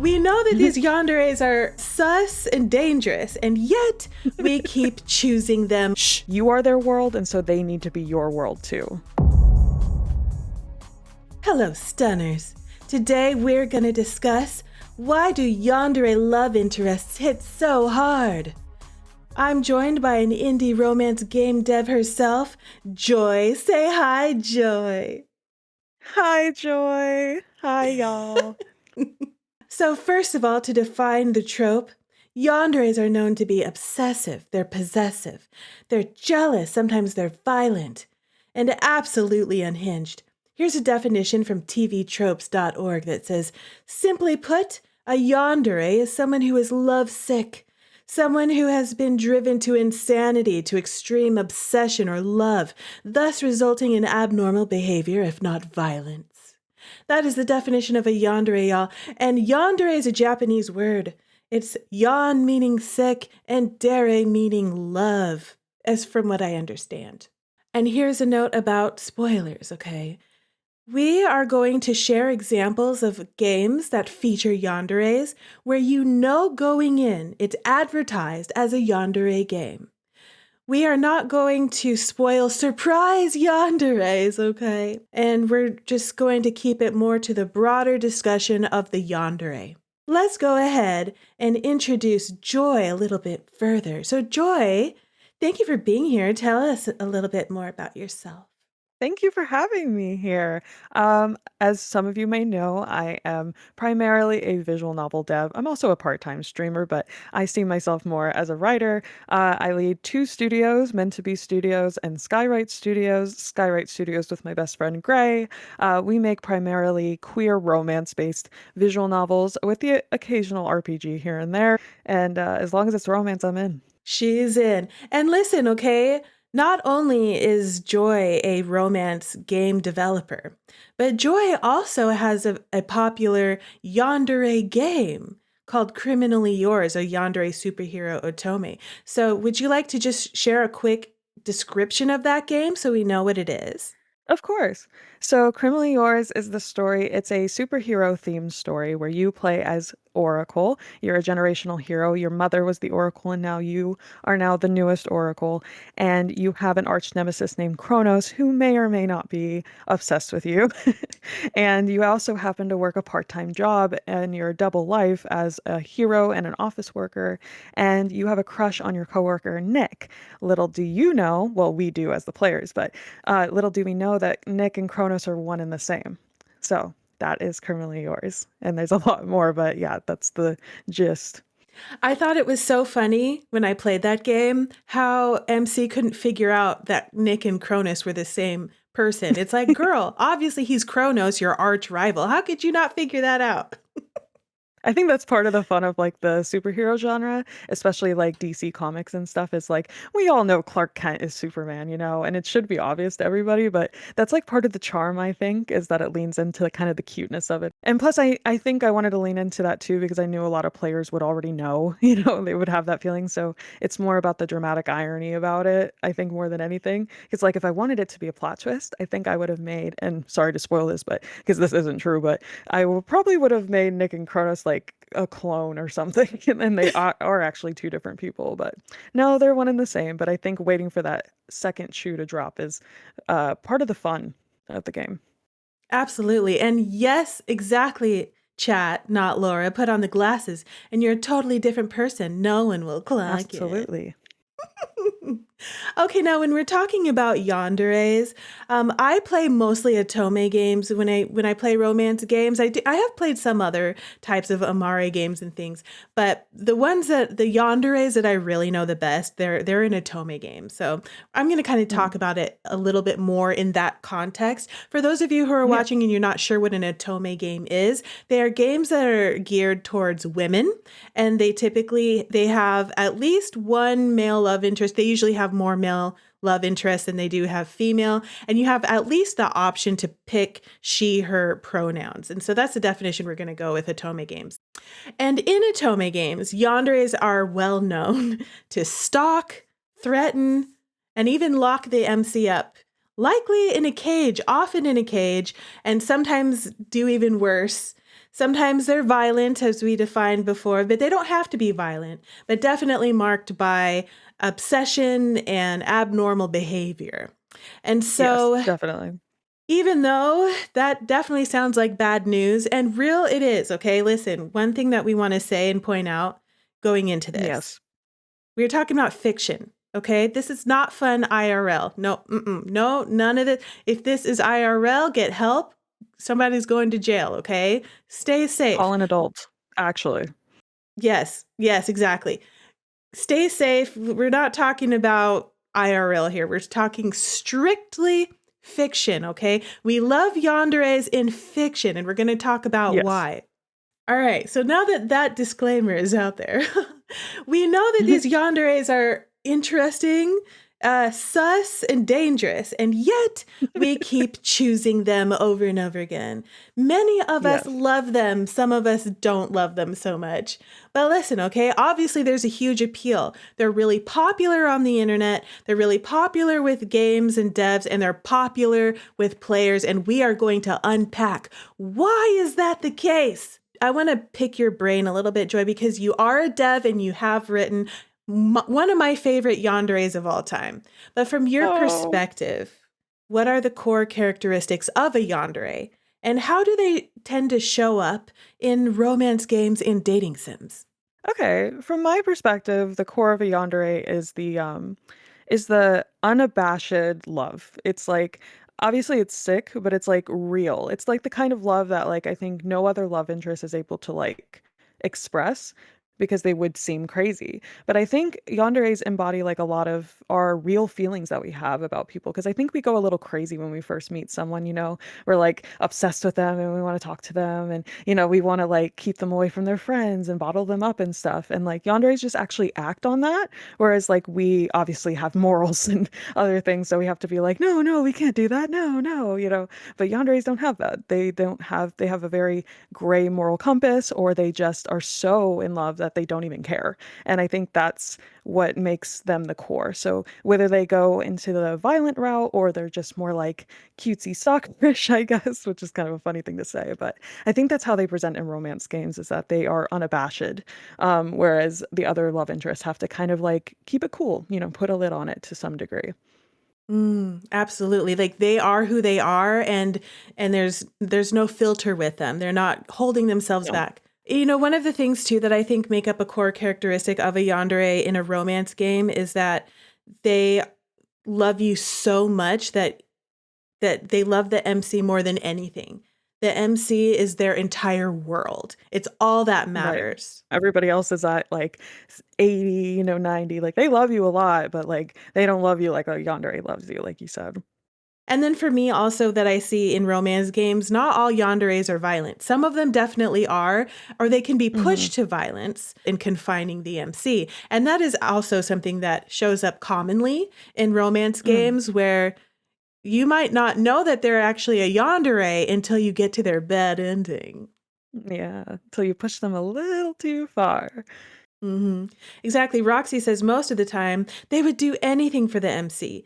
We know that these yanderes are sus and dangerous, and yet we keep choosing them. Shh, you are their world, and so they need to be your world too. Hello, stunners. Today we're going to discuss, why do yandere love interests hit so hard? I'm joined by an indie romance game dev herself, Joy. Say hi, Joy. Hi, Joy. Hi, y'all. So first of all, to define the trope, yanderes are known to be obsessive, they're possessive, they're jealous, sometimes they're violent, and absolutely unhinged. Here's a definition from tvtropes.org that says, simply put, a yandere is someone who is lovesick, someone who has been driven to insanity, to extreme obsession or love, thus resulting in abnormal behavior, if not violence. That is the definition of a yandere, y'all. And yandere is a Japanese word. It's yan meaning sick and dere meaning love, as from what I understand. And here's a note about spoilers, okay? We are going to share examples of games that feature yanderes where you know going in it's advertised as a yandere game. We are not going to spoil surprise yanderes, okay? And we're just going to keep it more to the broader discussion of the yandere. Let's go ahead and introduce Joy a little bit further. So Joy, thank you for being here. Tell us a little bit more about yourself. Thank you for having me here. As some of you may know, I am primarily a visual novel dev. I'm also a part-time streamer, but I see myself more as a writer. I lead two studios, Meant to Be Studios and Skywrite Studios. Skywrite Studios with my best friend Gray. We make primarily queer romance-based visual novels with the occasional RPG here and there. And as long as it's romance, I'm in. She's in. And listen, okay? Not only is Joy a romance game developer, but Joy also has a popular yandere game called Criminally Yours, a Yandere Superhero Otome. So would you like to just share a quick description of that game so we know what it is? Of course. So, Criminally Yours is the story. It's a superhero themed story where you play as Oracle. You're a generational hero. Your mother was the Oracle, and now you are now the newest Oracle. And you have an arch nemesis named Kronos, who may or may not be obsessed with you. And you also happen to work a part-time job in your double life as a hero and an office worker. And you have a crush on your coworker, Nick. Little do you know, well, we do as the players, but little do we know that Nick and Kronos are one and the same. So that is Criminally Yours. And there's a lot more, but yeah, that's the gist. I thought it was so funny when I played that game, how MC couldn't figure out that Nick and Kronos were the same person. It's like, girl, obviously he's Kronos, your arch rival. How could you not figure that out? I think that's part of the fun of like the superhero genre, especially like DC comics and stuff, is like we all know Clark Kent is Superman, and it should be obvious to everybody, but that's like part of the charm, I think, is that it leans into kind of the cuteness of it. And plus I think I wanted to lean into that too because I knew a lot of players would already know, they would have that feeling. So it's more about the dramatic irony about it, I think, more than anything. Because like if I wanted it to be a plot twist, I think I would have made, and sorry to spoil this, but because this isn't true, but probably would have made Nick and Kronos like a clone or something, and then they are actually two different people, but no, they're one and the same. But I think waiting for that second shoe to drop is part of the fun of the game. Absolutely. And yes, exactly, chat, not Laura. Put on the glasses and you're a totally different person. No one will clock it. Absolutely. Okay, now when we're talking about yanderes, I play mostly Otome games. When I play romance games, I have played some other types of Amare games and things, but the yanderes that I really know the best, they're in Otome games. So I'm going to kind of talk about it a little bit more in that context. For those of you who are watching and you're not sure what an Otome game is, they are games that are geared towards women, and they have at least one male love interest. They usually have more male love interests than they do have female, and you have at least the option to pick she, her pronouns. And so that's the definition we're going to go with Otome games. And in Otome games, yanderes are well known to stalk, threaten, and even lock the MC up, likely in a cage, often in a cage, and sometimes do even worse. Sometimes they're violent, as we defined before, but they don't have to be violent, but definitely marked by obsession and abnormal behavior. And Yes, so, definitely. even though that definitely sounds like bad news, and real it is, okay? Listen, one thing that we want to say and point out going into this, Yes. we're talking about fiction, okay? This is not fun IRL. No, no, none of it. If this is IRL, get help. Somebody's going to jail, okay? Stay safe. Call an adult, actually. Yes, yes, exactly. Stay safe. We're not talking about IRL here. We're talking strictly fiction, okay? We love yanderes in fiction, and we're going to talk about Yes. why. All right, so now that that disclaimer is out there, we know that these yanderes are interesting, sus, and dangerous, and yet we keep choosing them over and over again. Many of us Yes. love them, some of us don't love them so much. But listen, okay, obviously there's a huge appeal. They're really popular on the internet, they're really popular with games and devs, and they're popular with players, and we are going to unpack why is that the case? I want to pick your brain a little bit, Joy, because you are a dev and you have written one of my favorite yanderes of all time. But from your Oh. perspective, what are the core characteristics of a yandere? And how do they tend to show up in romance games and dating sims? Okay, from my perspective, the core of a yandere is the unabashed love. It's like obviously it's sick, but it's like real. It's like the kind of love that like I think no other love interest is able to like express because they would seem crazy. But I think yanderes embody like a lot of our real feelings that we have about people because I think we go a little crazy when we first meet someone, you know. We're like obsessed with them and we want to talk to them and you know, we want to like keep them away from their friends and bottle them up and stuff. And like yanderes just actually act on that. Whereas like we obviously have morals and other things. So we have to be like, no, no, we can't do that. No, no, you know. But yanderes don't have that. They have a very gray moral compass or they just are so in love that they don't even care. And I think that's what makes them the core. So whether they go into the violent route or they're just more like cutesy stalkerish, I guess, which is kind of a funny thing to say, but I think that's how they present in romance games is that they are unabashed, whereas the other love interests have to kind of like keep it cool, you know, put a lid on it to some degree. Absolutely. Like they are who they are, and there's no filter with them. They're not holding themselves No. back. You know, one of the things too that I think make up a core characteristic of a yandere in a romance game is that they love you so much that they love the MC more than anything. The MC is their entire world. It's all that Right. matters. Everybody else is at like 80, you know, 90. Like they love you a lot, but like they don't love you like a yandere loves you, like you said. And then for me also that I see in romance games, not all yanderes are violent. Some of them definitely are, or they can be Hmm. pushed to violence in confining the MC. And that is also something that shows up commonly in romance Mm. games where you might not know that they're actually a yandere until you get to their bad ending. Yeah, till you push them a little too far. hmm Exactly. Roxy says most of the time they would do anything for the MC,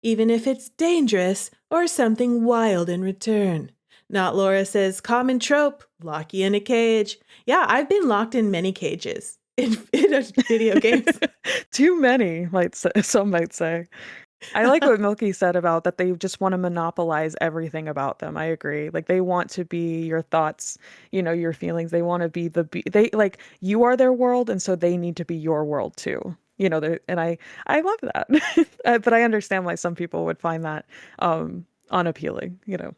even if it's dangerous or something wild in return. Not Laura says common trope, lock you in a cage. Yeah, I've been locked in many cages in video games. Too many, some might say. I like what Milky said about that they just want to monopolize everything about them. I agree. Like they want to be your thoughts, you know, your feelings. They want to be they like you are their world and so they need to be your world too. You know, and I love that. But I understand why some people would find that unappealing, you know,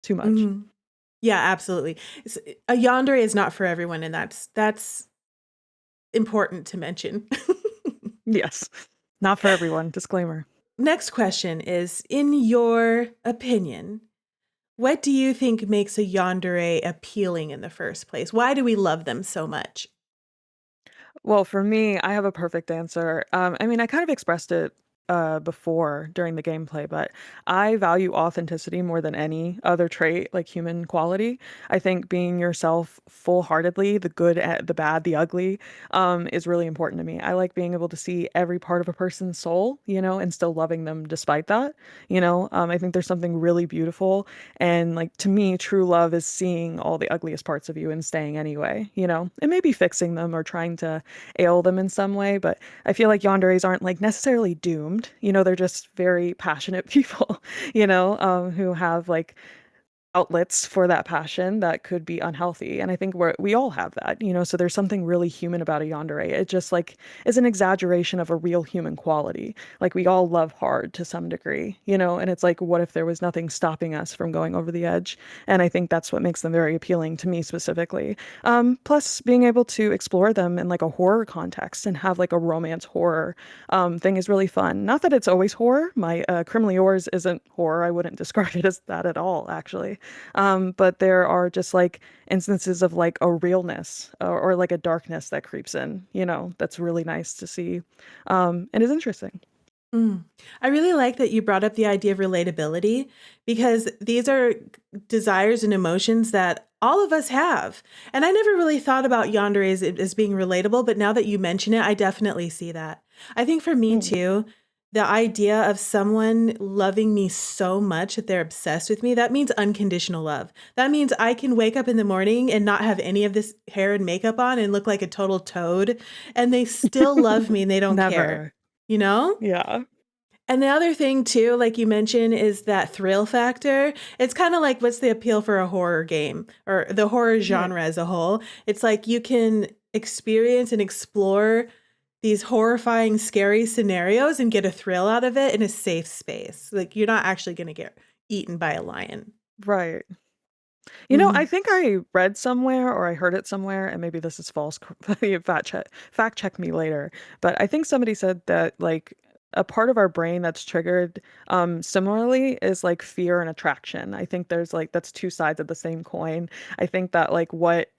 too much. Mhm. Yeah, absolutely. A yandere is not for everyone, and that's important to mention. Yes. Not for everyone. Disclaimer. Next question is, in your opinion, what do you think makes a yandere appealing in the first place? Why do we love them so much? Well, for me, I have a perfect answer. I mean, I kind of expressed it before during the gameplay, but I value authenticity more than any other trait, like human quality. I think being yourself full-heartedly, the good, the bad, the ugly, is really important to me. I like being able to see every part of a person's soul, and still loving them despite that. I think there's something really beautiful, and like to me, true love is seeing all the ugliest parts of you and staying anyway. And maybe fixing them or trying to ail them in some way, but I feel like yanderes aren't like necessarily doomed. They're just very passionate people, who have like outlets for that passion that could be unhealthy. And I think we all have that, so there's something really human about a yandere. It just like is an exaggeration of a real human quality. Like we all love hard to some degree, and it's like, what if there was nothing stopping us from going over the edge? And I think that's what makes them very appealing to me specifically. Plus being able to explore them in like a horror context and have like a romance horror thing is really fun. Not that it's always horror. My Criminally Yours isn't horror. I wouldn't describe it as that at all, actually. But there are just like instances of like a realness or like a darkness that creeps in, that's really nice to see, and is interesting. Mm. I really like that you brought up the idea of relatability, because these are desires and emotions that all of us have. And I never really thought about yandere as being relatable, but now that you mention it, I definitely see that. I think for me Mm. too, the idea of someone loving me so much that they're obsessed with me, that means unconditional love. That means I can wake up in the morning and not have any of this hair and makeup on and look like a total toad, and they still love me and they don't care, Never. you know? Yeah. And the other thing too, like you mentioned, is that thrill factor. It's kind of like, what's the appeal for a horror game or the horror Right. genre as a whole? It's like you can experience and explore these horrifying, scary scenarios and get a thrill out of it in a safe space. Like you're not actually going to get eaten by a lion. Right. I Mhm. think I read somewhere or I heard it somewhere, and maybe this is false. Fact check me later. But I think somebody said that like a part of our brain that's triggered similarly is like fear and attraction. I think there's like that's two sides of the same coin. I think that like what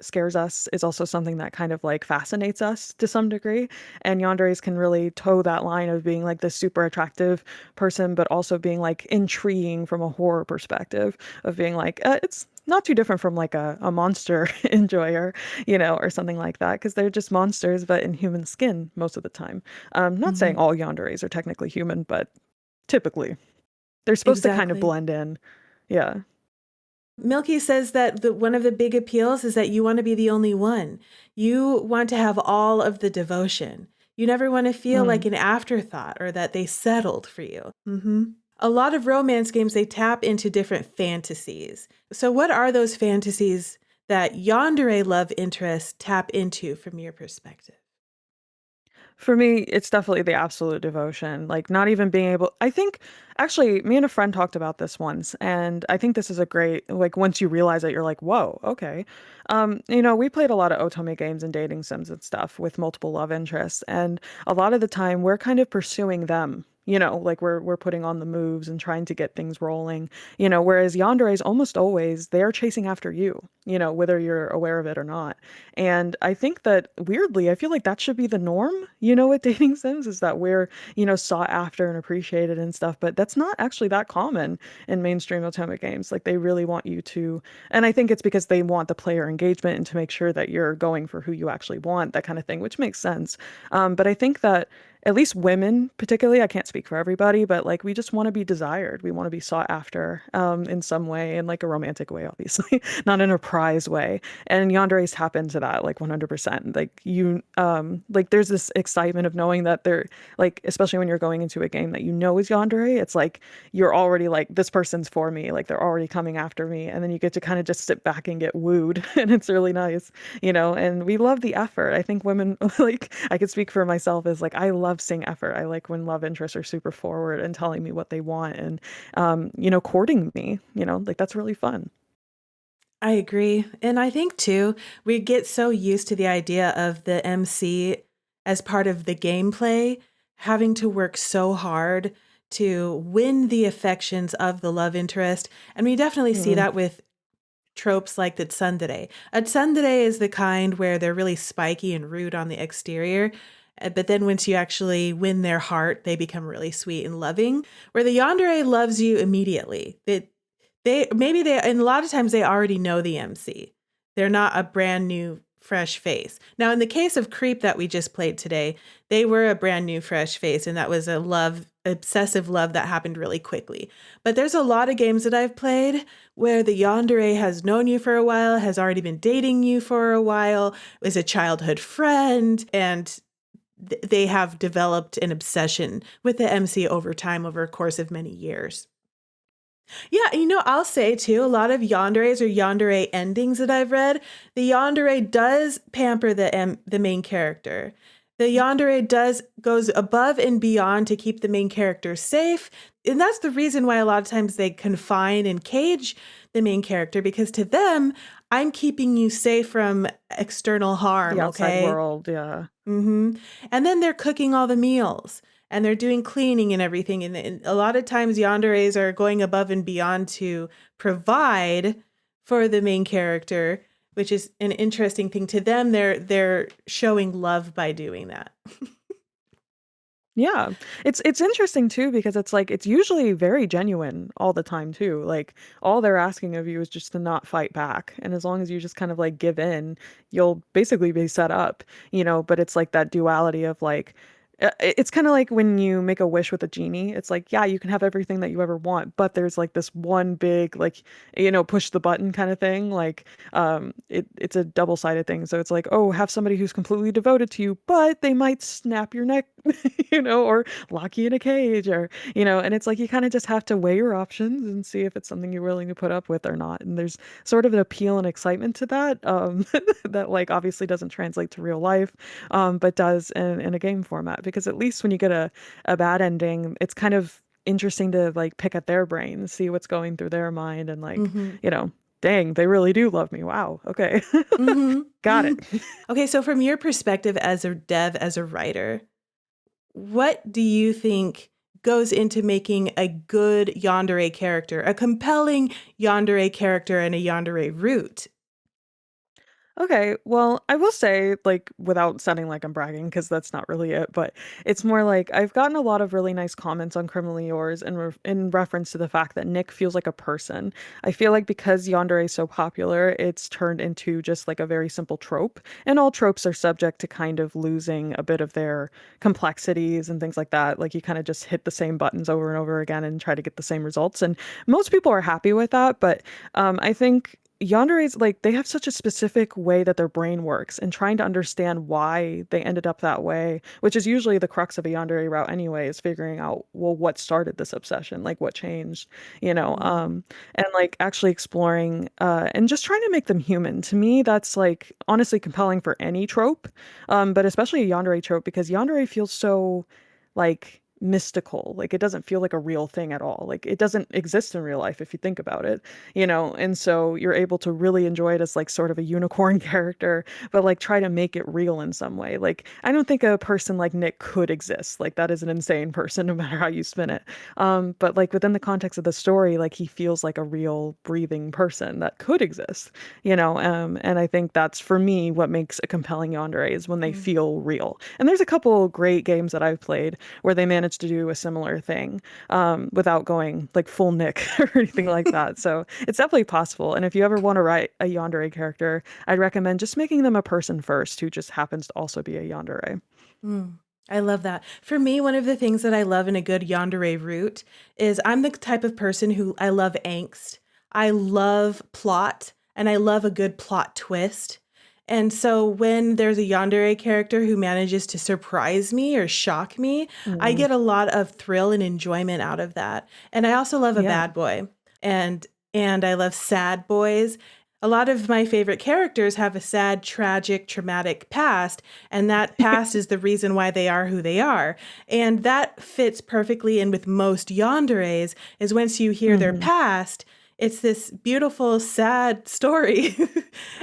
scares us is also something that kind of like fascinates us to some degree. And yanderes can really toe that line of being like this super attractive person, but also being like intriguing from a horror perspective of being like, it's not too different from like a monster enjoyer, or something like that, because they're just monsters, but in human skin most of the time. Not saying Mhm. all yanderes are technically human, but typically they're supposed to kind of Exactly. blend in. Yeah. Milky says that one of the big appeals is that you want to be the only one. You want to have all of the devotion. You never want to feel like Mm. an afterthought or that they settled for you. A lot of romance games, they tap into different fantasies. So, what are those fantasies that yandere love interests tap into from your perspective? For me, it's definitely the absolute devotion. Like not even being able I think actually me and a friend talked about this once, and I think this is a great like once you realize it you're like, "Whoa, okay." We played a lot of otome games and dating sims and stuff with multiple love interests, and a lot of the time we're kind of pursuing them. Like we're putting on the moves and trying to get things rolling. Whereas yanderes almost always they're chasing after you, whether you're aware of it or not. And I think that weirdly, I feel like that should be the norm, with dating sims is that we're, sought after and appreciated and stuff. But that's not actually that common in mainstream otome games. Like they really want you to, and I think it's because they want the player engagement and to make sure that you're going for who you actually want, that kind of thing, which makes sense. But I think that at least women particularly, I can't speak for everybody, but like we just want to be desired, we want to be sought after in some way, in like a romantic way obviously, not in a prize way. And yanderes tap into that like 100%. Like like there's this excitement of knowing that they're like, especially when you're going into a game that is yandere, it's like you're already like, this person's for me, like they're already coming after me, and then you get to kind of just sit back and get wooed and it's really nice. And we love the effort. I think women like, I could speak for myself, as like I love seeing effort. I like when love interests are super forward and telling me what they want, and courting me, like that's really fun. I agree. And I think too, we get so used to the idea of the MC as part of the gameplay, having to work so hard to win the affections of the love interest. And we definitely see Mm. that with tropes like the tsundere. A tsundere is the kind where they're really spiky and rude on the exterior. But then once you actually win their heart, they become really sweet and loving. Where the yandere loves you immediately. And a lot of times they already know the MC. They're not a brand new fresh face. Now, in the case of Creep that we just played today, they were a brand new fresh face, and that was a obsessive love that happened really quickly. But there's a lot of games that I've played where the yandere has known you for a while, has already been dating you for a while, is a childhood friend, and they have developed an obsession with the MC over time, over a course of many years. Yeah, I'll say too, a lot of yanderes or yandere endings that I've read, the yandere does pamper the main character. The yandere goes above and beyond to keep the main character safe. And that's the reason why a lot of times they confine and cage the main character, because to them, I'm keeping you safe from external harm, The outside okay? world, yeah. And then they're cooking all the meals and they're doing cleaning and everything. And a lot of times yanderes are going above and beyond to provide for the main character, which is an interesting thing to them. They're showing love by doing that. Yeah. It's interesting too because it's like it's usually very genuine all the time too. Like all they're asking of you is just to not fight back. And as long as you just kind of like give in, you'll basically be set up, but it's like that duality of like it's kind of like when you make a wish with a genie. It's like, yeah, you can have everything that you ever want, but there's like this one big like, push the button kind of thing. Like it's a double-sided thing. So it's like, oh, have somebody who's completely devoted to you, but they might snap your neck, or lock you in a cage or, and it's like you kind of just have to weigh your options and see if it's something you're willing to put up with or not. And there's sort of an appeal and excitement to that, that like obviously doesn't translate to real life, but does in a game format. Because at least when you get a bad ending, it's kind of interesting to like pick at their brains, see what's going through their mind, and like, Mm-hmm. Dang, they really do love me. Wow. Okay. Got Mm-hmm. it. Okay, so from your perspective as a dev, as a writer, what do you think goes into making a good yandere character, a compelling yandere character, and a yandere route? Okay, well, I will say, like, without sounding like I'm bragging, because that's not really it, but it's more like I've gotten a lot of really nice comments on Criminally Yours in reference to the fact that Nick feels like a person. I feel like because Yandere is so popular, it's turned into just like a very simple trope, and all tropes are subject to kind of losing a bit of their complexities and things like that. Like, you kind of just hit the same buttons over and over again and try to get the same results, and most people are happy with that, but I think yandere's like they have such a specific way that their brain works and trying to understand why they ended up that way, which is usually the crux of a yandere route anyway, is figuring out, well, what started this obsession, like what changed, Mm. and like actually exploring and just trying to make them human. To me, that's like honestly compelling for any trope, but especially a yandere trope because yandere feels so like mystical. Like it doesn't feel like a real thing at all. Like it doesn't exist in real life if you think about it, and so you're able to really enjoy it as like sort of a unicorn character, but like try to make it real in some way. Like I don't think a person like Nick could exist. Like that is an insane person no matter how you spin it. But like within the context of the story, like he feels like a real breathing person that could exist, and I think that's for me what makes a compelling yandere is when they Mm. feel real. And there's a couple great games that I've played where they managed to do a similar thing, without going like full Nick or anything like that. So it's definitely possible. And if you ever want to write a yandere character, I'd recommend just making them a person first who just happens to also be a yandere. Mm. I love that. For me, one of the things that I love in a good yandere route is I'm the type of person who I love angst. I love plot and I love a good plot twist. And so when there's a yandere character who manages to surprise me or shock me, I Mm, get a lot of thrill and enjoyment out of that. And I also love a yeah. bad boy. And I love sad boys. A lot of my favorite characters have a sad, tragic, traumatic past, and that past is the reason why they are who they are. And that fits perfectly in with most yanderes, is once you hear their Hmm. past, it's this beautiful, sad story.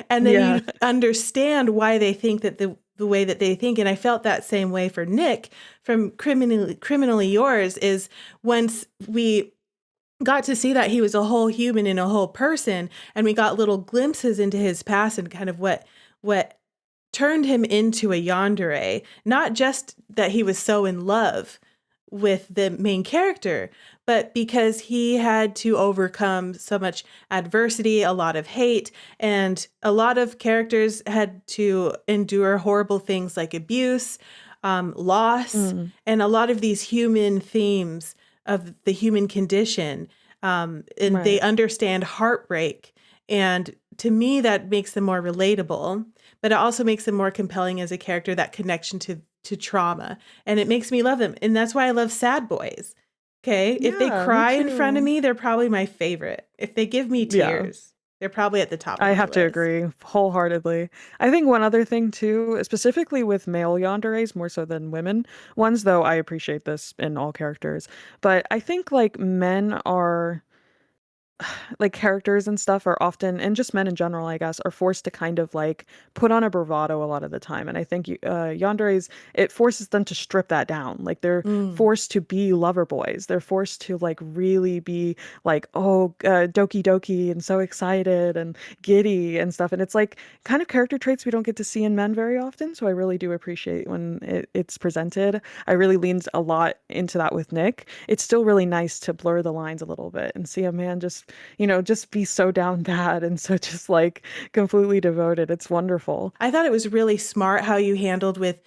And then Yeah. you understand why they think that the way that they think. And I felt that same way for Nick from Criminally Yours, is once we got to see that he was a whole human and a whole person, and we got little glimpses into his past and kind of what turned him into a yandere. Not just that he was so in love with the main character, but because he had to overcome so much adversity, a lot of hate, and a lot of characters had to endure horrible things like abuse, loss, Mm, and a lot of these human themes of the human condition. And they right. understand heartbreak. And to me, that makes them more relatable, but it also makes them more compelling as a character, that connection to trauma. And it makes me love them. And that's why I love sad boys. Okay. If they Yeah, me cry in front of too. me, they're probably my favorite. If they give me Yeah. tears, they're probably at the top of I my have to list. agree wholeheartedly. I think one other thing too, specifically with male yanderes more so than women ones, though I appreciate this in all characters, but I think like men are like characters and stuff are often, and just men in general I guess, are forced to kind of like put on a bravado a lot of the time, and I think yanderes, it forces them to strip that down. Like they're Mm. forced to be lover boys, they're forced to like really be like, oh, doki doki and so excited and giddy and stuff, and it's like kind of character traits we don't get to see in men very often, so I really do appreciate when it's presented. I really leaned a lot into that with Nick. It's still really nice to blur the lines a little bit and see a man just, just be so down bad and so just like completely devoted. It's wonderful. I thought it was really smart how you handled with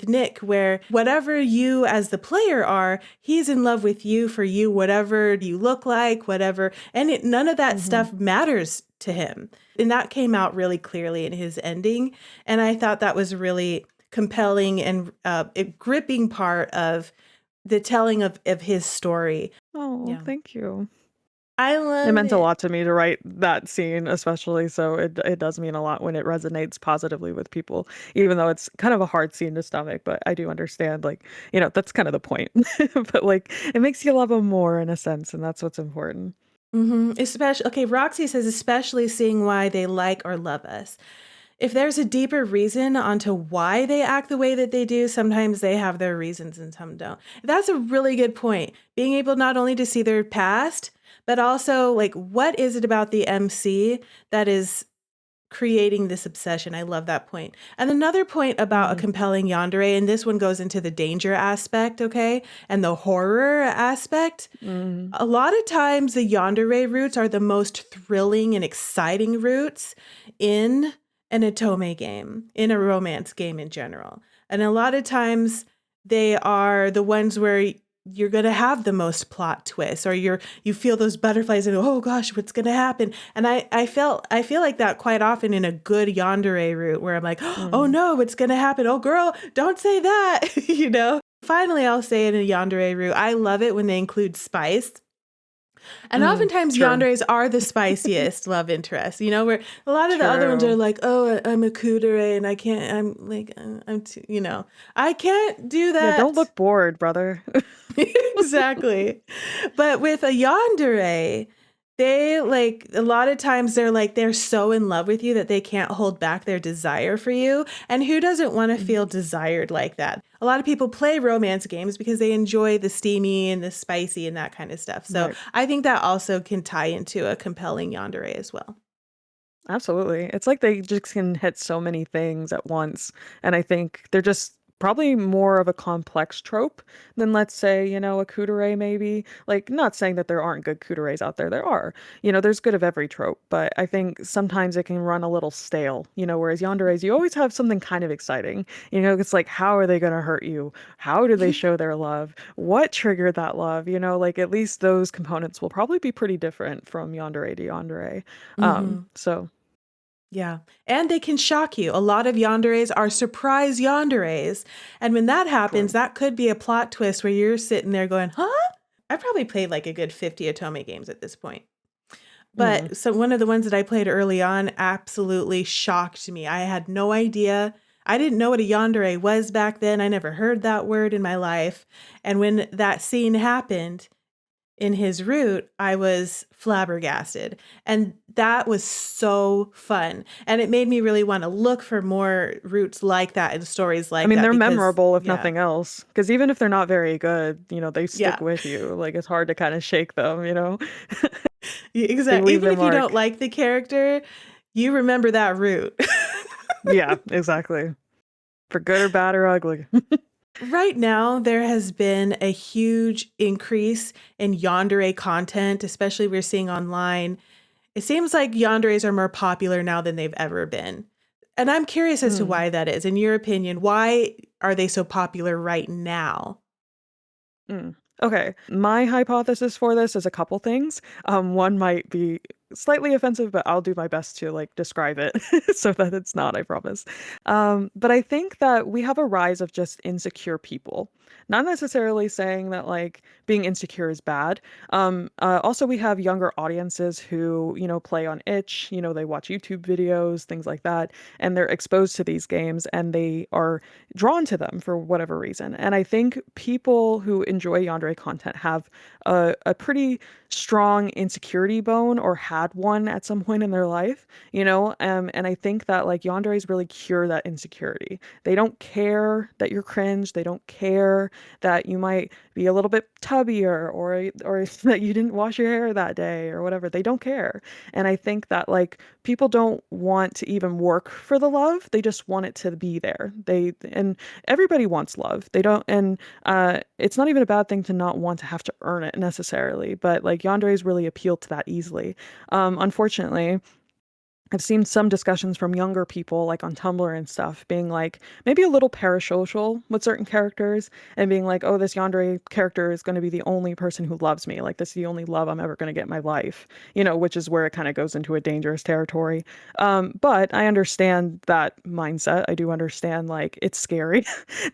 Nick, where whatever you as the player are, he's in love with you for you, whatever you look like, whatever, and none of that Hmm. stuff matters to him. And that came out really clearly in his ending, and I thought that was really compelling and a gripping part of the telling of his story. Oh, Yeah, thank you. I It loved meant a it. lot to me to write that scene, especially. So it does mean a lot when it resonates positively with people, even though it's kind of a hard scene to stomach. But I do understand, like, that's kind of the point. But like, it makes you love them more in a sense, and that's what's important. Especially, okay, Roxy says, especially seeing why they like or love us. If there's a deeper reason onto why they act the way that they do, sometimes they have their reasons and some don't. That's a really good point. Being able not only to see their past, but also like, what is it about the MC that is creating this obsession? I love that point. And another point about a Mm, compelling yandere, and this one goes into the danger aspect, okay, and the horror aspect. mm, A lot of times the yandere routes are the most thrilling and exciting routes in an Otome game, in a romance game in general. And a lot of times they are the ones where you're going to have the most plot twists, or you feel those butterflies and oh gosh, what's going to happen? And I feel like that quite often in a good yandere route where I'm like, oh mm. no, what's going to happen? Oh girl, don't say that, you know? Finally, I'll say in a yandere route, I love it when they include spice. And Mm, oftentimes true. yanderes are the spiciest love interest, where a lot of the other ones are True. like, oh, I'm a kudere and I can't, I'm too, I can't do Yeah, don't that. look bored, brother. Exactly. But with a yandere, they like a lot of times they're so in love with you that they can't hold back their desire for you. And who doesn't want to Mhm. feel desired like that? A lot of people play romance games because they enjoy the steamy and the spicy and that kind of stuff. So Right. I think that also can tie into a compelling yandere as well. Absolutely. It's like they just can hit so many things at once. And I think they're just probably more of a complex trope than, let's say, a kudere maybe. Like, not saying that there aren't good kuderes out there. There are. There's good of every trope. But I think sometimes it can run a little stale, whereas yanderes, you always have something kind of exciting. It's like, how are they going to hurt you? How do they show their love? What triggered that love? Like at least those components will probably be pretty different from yandere to yandere. Hmm. So. Yeah. And they can shock you. A lot of yanderes are surprise yanderes. And when that happens, True. that could be a plot twist where you're sitting there going, huh? I probably played like a good 50 Otome games at this point. Mm, But so one of the ones that I played early on absolutely shocked me. I had no idea. I didn't know what a yandere was back then. I never heard that word in my life. And when that scene happened, in his route, I was flabbergasted. And that was so fun. And it made me really want to look for more routes like that and stories I like mean, that they're because, memorable if yeah, nothing else, because even if they're not very good, they yeah, stick with you. Like, it's hard to kind of shake them. They exactly. leave Even their if you don't mark. like the character, you remember that route. Yeah, exactly. For good or bad or ugly. Right now, there has been a huge increase in yandere content, especially we're seeing online. It seems like yanderes are more popular now than they've ever been. And I'm curious as to Mm. why that is. In your opinion, why are they so popular right now? Mm. Okay. My hypothesis for this is a couple things. One might be slightly offensive, but I'll do my best to like describe it so that it's not, I promise. But I think that we have a rise of just insecure people. Not necessarily saying that like being insecure is bad. Also, we have younger audiences who, play on itch, they watch YouTube videos, things like that, and they're exposed to these games and they are drawn to them for whatever reason. And I think people who enjoy yandere content have a pretty strong insecurity bone or had one at some point in their life, and I think that like yanderes really cure that insecurity. They don't care that you're cringe. They don't care that you might be a little bit tubbier or that you didn't wash your hair that day or whatever. They don't care. And I think that like people don't want to even work for the love. They just want it to be there. And everybody wants love. They don't, and it's not even a bad thing to not want to have to earn it necessarily, but like yanderes really appeal to that easily. Unfortunately, I've seen some discussions from younger people, like on Tumblr and stuff, being like maybe a little parasocial with certain characters and being like, oh, this yandere character is going to be the only person who loves me. Like, this is the only love I'm ever going to get in my life, which is where it kind of goes into a dangerous territory. But I understand that mindset. I do understand, like, it's scary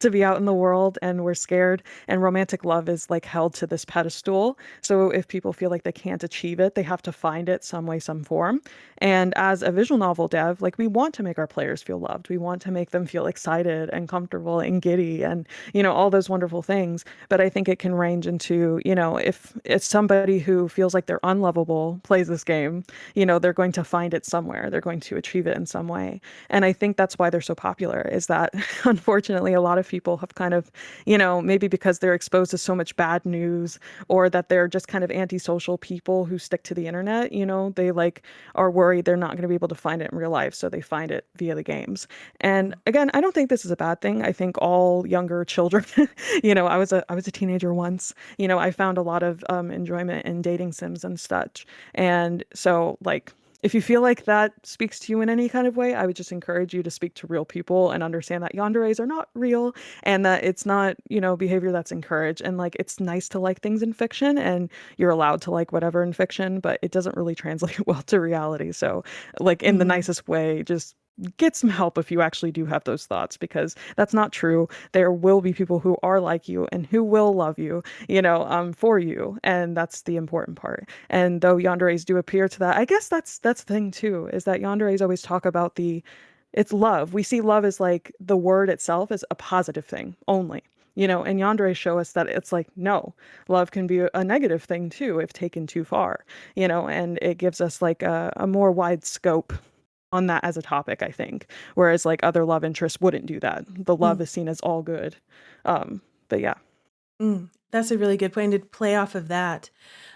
to be out in the world and we're scared, and romantic love is like held to this pedestal. So if people feel like they can't achieve it, they have to find it some way, some form. And as a visual novel dev, like we want to make our players feel loved. We want to make them feel excited and comfortable and giddy and, all those wonderful things. But I think it can range into, if it's somebody who feels like they're unlovable plays this game, they're going to find it somewhere. They're going to achieve it in some way. And I think that's why they're so popular, is that unfortunately a lot of people have kind of, maybe because they're exposed to so much bad news, or that they're just kind of antisocial people who stick to the internet, they like are worried they're not going to be able to find it in real life, so they find it via the games. And again, I don't think this is a bad thing. I think all younger children, I was a teenager once. I found a lot of enjoyment in dating sims and such. And so, like, if you feel like that speaks to you in any kind of way, I would just encourage you to speak to real people and understand that yanderes are not real, and that it's not, behavior that's encouraged. And like, it's nice to like things in fiction and you're allowed to like whatever in fiction, but it doesn't really translate well to reality. So like, in the Mhm. nicest way, just get some help if you actually do have those thoughts, because that's not true. There will be people who are like you and who will love you, for you. And that's the important part. And though yanderes do appear to that, I guess that's the thing too, is that yanderes always talk about it's love. We see love as like the word itself as a positive thing only. And yandere show us that it's like, no, love can be a negative thing too if taken too far, and it gives us like a more wide scope on that as a topic, I think. Whereas like other love interests wouldn't do that. The love Mm, is seen as all good. But yeah. that's a really good point to play off of that.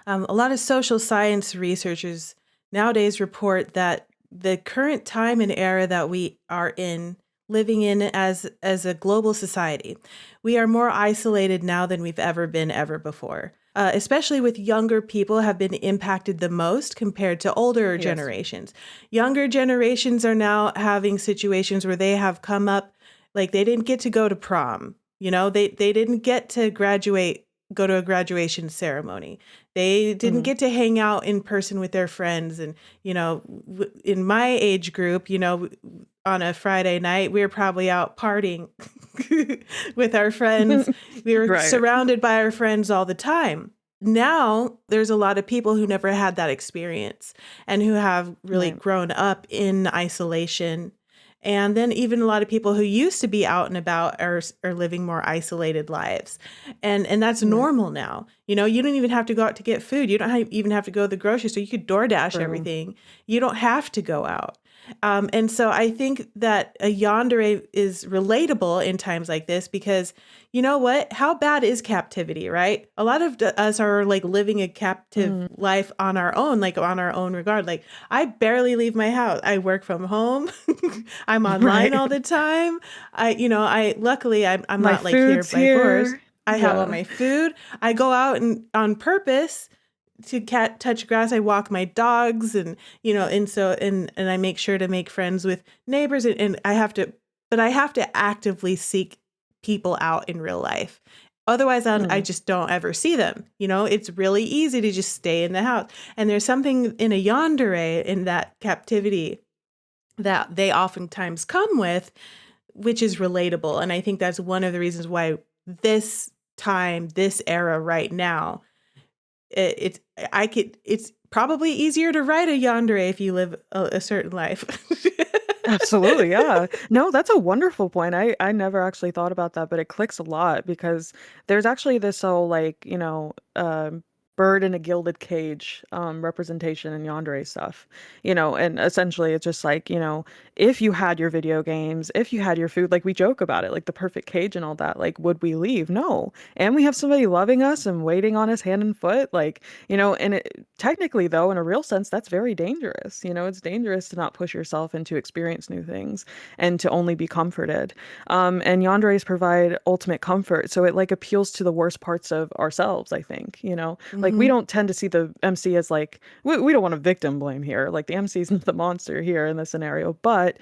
A lot of social science researchers nowadays report that the current time and era that we are in, living in as a global society, we are more isolated now than we've ever been ever before. Especially with younger people have been impacted the most compared to older Yes. generations. Younger generations are now having situations where they have come up, like they didn't get to go to prom. They didn't get to go to a graduation ceremony. They didn't Hmm. get to hang out in person with their friends. And, in my age group, on a Friday night, we were probably out partying with our friends. We were Right. surrounded by our friends all the time. Now, there's a lot of people who never had that experience and who have really Right. grown up in isolation. And then even a lot of people who used to be out and about are living more isolated lives. And that's Right. normal now. You don't even have to go out to get food. You don't even have to go to the grocery store. You could DoorDash True. everything. You don't have to go out. And so I think that a yandere is relatable in times like this because you know what? How bad is captivity, right? A lot of us are like living a captive Mm, life on our own, like on our own regard. Like I barely leave my house. I work from home. I'm online right. all the time. I luckily I'm My not like here food's by force. here. I have all Yeah. my food. I go out and on purpose to touch grass. I walk my dogs and and I make sure to make friends with neighbors and I have to actively seek people out in real life. Otherwise, I Mm, just don't ever see them. It's really easy to just stay in the house. And there's something in a yandere in that captivity that they oftentimes come with, which is relatable. And I think that's one of the reasons why this time, this era right now, it's probably easier to write a yandere if you live a certain life. absolutely, yeah. No, that's a wonderful point. I never actually thought about that, but it clicks a lot because there's actually this whole like, bird in a gilded cage representation in yandere stuff. And essentially it's just like, if you had your video games, if you had your food, like we joke about it, like the perfect cage and all that, like would we leave? No. And we have somebody loving us and waiting on us hand and foot, like, and technically though, in a real sense, that's very dangerous. It's dangerous to not push yourself and to experience new things and to only be comforted. And yanderes provide ultimate comfort. So it like appeals to the worst parts of ourselves, I think, like we Hmm. don't tend to see the MC as like, we don't want to victim blame here. Like the MC isn't the monster here in this scenario, but,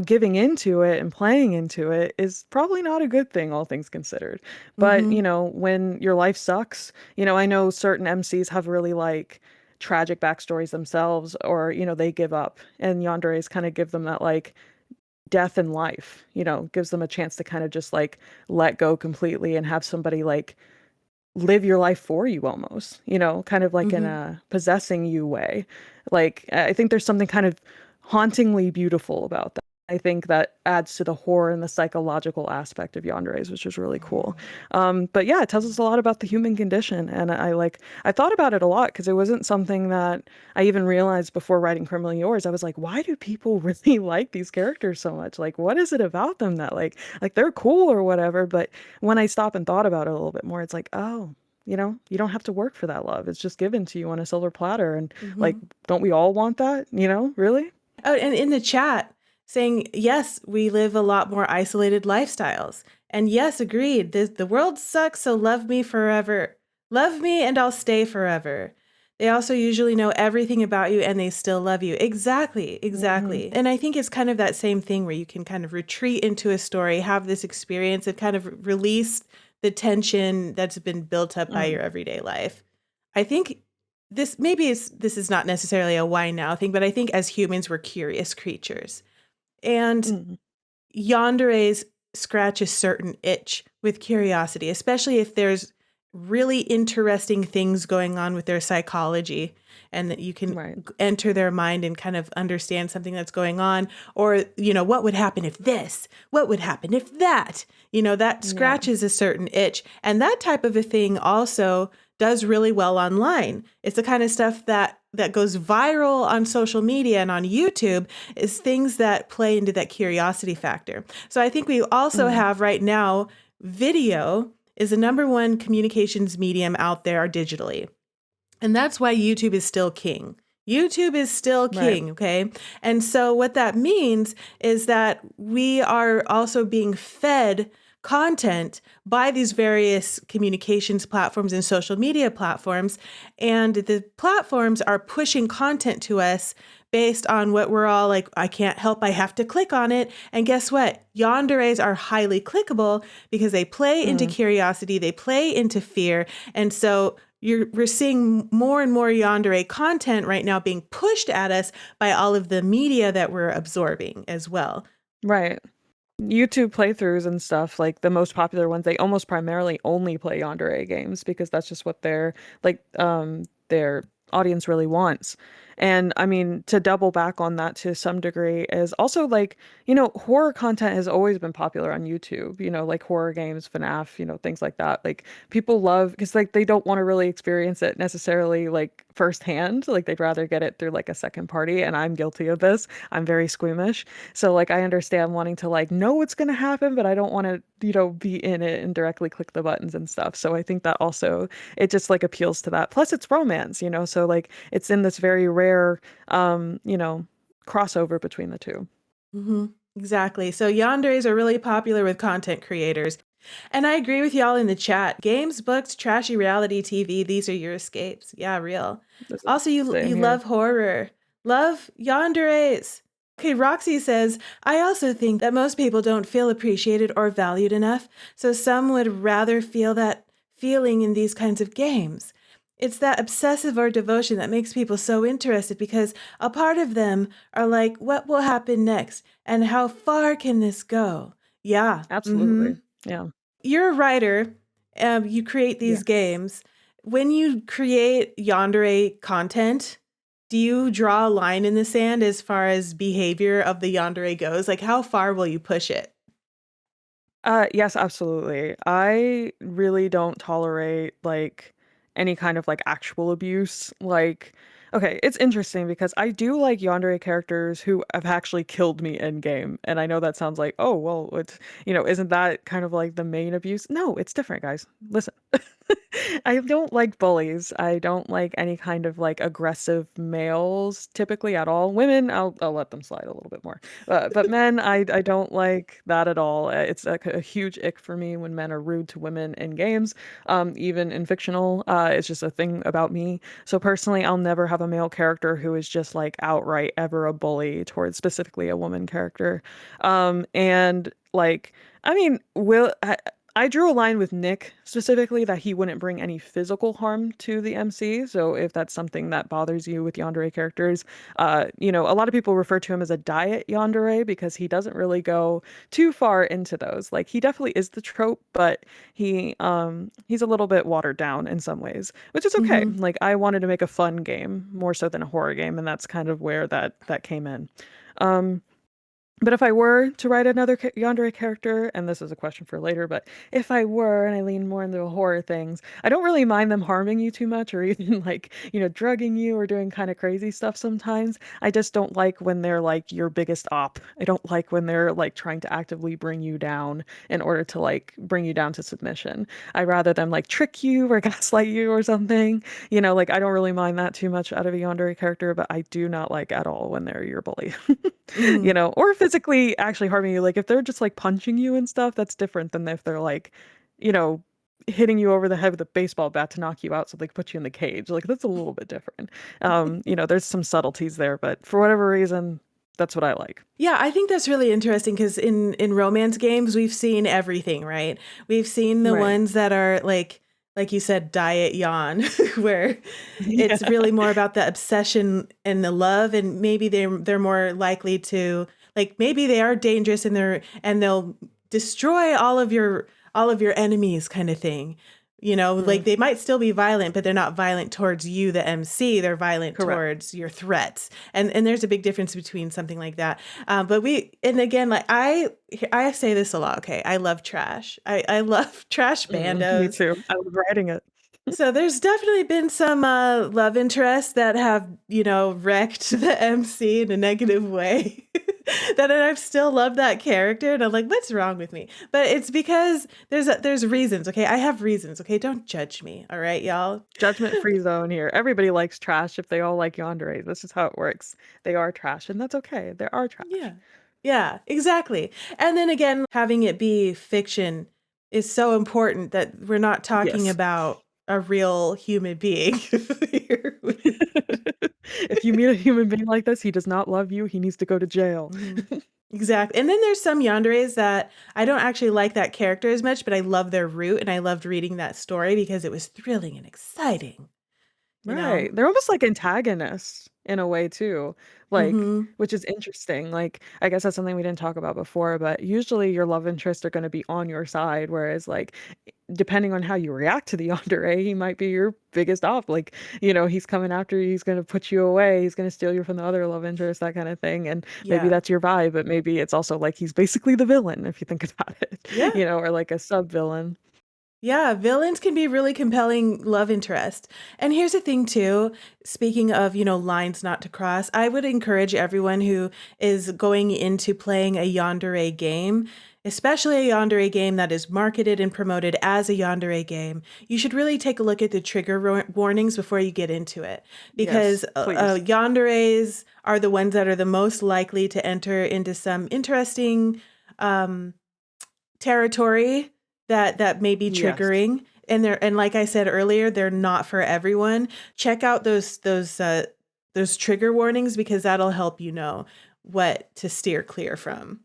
giving into it and playing into it is probably not a good thing, all things considered. But, Hmm. when your life sucks, I know certain MCs have really like, tragic backstories themselves or they give up and yanderes kind of give them that like death in life, gives them a chance to kind of just like let go completely and have somebody like live your life for you almost, kind of like in Hmm. a possessing you way. Like I think there's something kind of hauntingly beautiful about that. I think that adds to the horror and the psychological aspect of yanderes, which is really cool. But yeah, it tells us a lot about the human condition, and I thought about it a lot because it wasn't something that I even realized before writing Criminally Yours. I was like, why do people really like these characters so much? Like, what is it about them that like they're cool or whatever? But when I stop and thought about it a little bit more, it's like, oh, you don't have to work for that love. It's just given to you on a silver platter. And like, Hmm. don't we all want that? Really? Oh, and in the chat saying, yes, we live a lot more isolated lifestyles. And yes, agreed. The world sucks, so love me forever. Love me and I'll stay forever. They also usually know everything about you and they still love you. Exactly, Hmm. exactly. And I think it's kind of that same thing where you can kind of retreat into a story, have this experience, and kind of release the tension that's been built up by Mm, your everyday life. I think this is not necessarily a why now thing, but I think as humans we're curious creatures. And mm, yanderes scratch a certain itch with curiosity, especially if there's really interesting things going on with their psychology and that you can right. enter their mind and kind of understand something that's going on, or what would happen if this, what would happen if that, that Yeah. scratches a certain itch. And that type of a thing also does really well online. It's the kind of stuff that goes viral on social media and on YouTube, is things that play into that curiosity factor. So I think we also Mm, have right now video is the number one communications medium out there digitally. And that's why YouTube is still king. YouTube is still right. king, okay? And so what that means is that we are also being fed content by these various communications platforms and social media platforms. And the platforms are pushing content to us based on what we're all like, I can't help, I have to click on it. And guess what? Yanderes are highly clickable because they play into Mm. curiosity, they play into fear. And so we're seeing more and more yandere content right now being pushed at us by all of the media that we're absorbing as well. Right. YouTube playthroughs and stuff, like the most popular ones, they almost primarily only play yandere games because that's just what their audience really wants. And I mean, to double back on that to some degree is also like, horror content has always been popular on YouTube, like horror games, FNAF, things like that. Like people love because like they don't want to really experience it necessarily like firsthand. Like they'd rather get it through like a second party. And I'm guilty of this. I'm very squeamish. So like I understand wanting to like know what's gonna happen, but I don't want to, be in it and directly click the buttons and stuff. So I think that also it just like appeals to that. Plus it's romance, so like it's in this very rare crossover between the two. Mm-hmm. Exactly. So yanderes are really popular with content creators. And I agree with y'all in the chat. Games, books, trashy reality TV, these are your escapes. Yeah, real. This is Also, you same you here. love horror. Love yanderes. Okay, Roxy says, I also think that most people don't feel appreciated or valued enough, so some would rather feel that feeling in these kinds of games. It's that obsessive or devotion that makes people so interested because a part of them are like, what will happen next? And how far can this go? Yeah. Mm-hmm. Absolutely. Yeah. You're a writer. You create these Yes. games. When you create yandere content, do you draw a line in the sand as far as behavior of the yandere goes? Like, how far will you push it? Yes, absolutely. I really don't tolerate like any kind of like actual abuse. Like, okay, it's interesting because I do like yandere characters who have actually killed me in game. And I know that sounds like, oh, well, it's, isn't that kind of like the main abuse? No, it's different, guys. Listen. I don't like bullies. I don't like any kind of like aggressive males typically at all. Women, I'll let them slide a little bit more. But men, I don't like that at all. It's a huge ick for me when men are rude to women in games, even in fictional. It's just a thing about me. So personally, I'll never have a male character who is just like outright ever a bully towards specifically a woman character. And like, I mean, I drew a line with Nick specifically that he wouldn't bring any physical harm to the MC. So if that's something that bothers you with yandere characters, a lot of people refer to him as a diet yandere because he doesn't really go too far into those. Like he definitely is the trope, but he's a little bit watered down in some ways, which is okay. Mm-hmm. Like I wanted to make a fun game more so than a horror game, and that's kind of where that came in. Um, but if I were to write another yandere character, and this is a question for later, but if I were, and I lean more into horror things, I don't really mind them harming you too much or even like, drugging you or doing kind of crazy stuff sometimes. I just don't like when they're like your biggest op. I don't like when they're like trying to actively bring you down in order to like bring you down to submission. I'd rather them like trick you or gaslight you or something. Like I don't really mind that too much out of a yandere character, but I do not like at all when they're your bully. Mm-hmm. Or physically actually harming you. Like if they're just like punching you and stuff, that's different than if they're like, you know, hitting you over the head with a baseball bat to knock you out so they can put you in the cage. Like that's a little bit different. There's some subtleties there, but for whatever reason, that's what I like. Yeah, I think that's really interesting because in romance games we've seen everything, right? We've seen the Right. ones that are like you said, diet yawn, where Yeah. it's really more about the obsession and the love, and maybe they're more likely to like maybe they are dangerous and they'll destroy all of your enemies kind of thing. Like Mm, they might still be violent, but they're not violent towards you, the MC. They're violent correct. towards your threats, and there's a big difference between something like that. And again, like I say this a lot. Okay, I love trash. I love trash Me bandos. too. I was writing it. So there's definitely been some love interests that have, wrecked the MC in a negative way. That I've still loved that character, and I'm like, what's wrong with me? But it's because there's reasons. Okay, I have reasons. Okay, don't judge me. All right, y'all. Judgment free zone here. Everybody likes trash if they all like yandere. This is how it works. They are trash, and that's okay. There are trash. Yeah, yeah, exactly. And then again, having it be fiction is so important that we're not talking Yes. about a real human being here. If you meet a human being like this, he does not love you. He needs to go to jail. Mhm. Exactly. And then there's some yanderes that I don't actually like that character as much, but I love their root and I loved reading that story because it was thrilling and exciting, you know? Right. They're almost like antagonists. in a way too. Like, Mm-hmm. which is interesting. Like, I guess that's something we didn't talk about before, but usually your love interests are going to be on your side, whereas like depending on how you react to the yandere, he might be your biggest op. Like, he's coming after you, he's going to put you away, he's going to steal you from the other love interest, that kind of thing. And maybe Yeah. that's your vibe, but maybe it's also like he's basically the villain if you think about it, Yeah. or like a sub villain. Yeah, villains can be really compelling love interest. And here's the thing too, speaking of, lines not to cross, I would encourage everyone who is going into playing a yandere game, especially a yandere game that is marketed and promoted as a yandere game. You should really take a look at the trigger warnings before you get into it, because Yes, please. yanderes are the ones that are the most likely to enter into some interesting um, territory that may be Yes. triggering, and like I said earlier, they're not for everyone. Check out those trigger warnings, because that'll help you know what to steer clear from.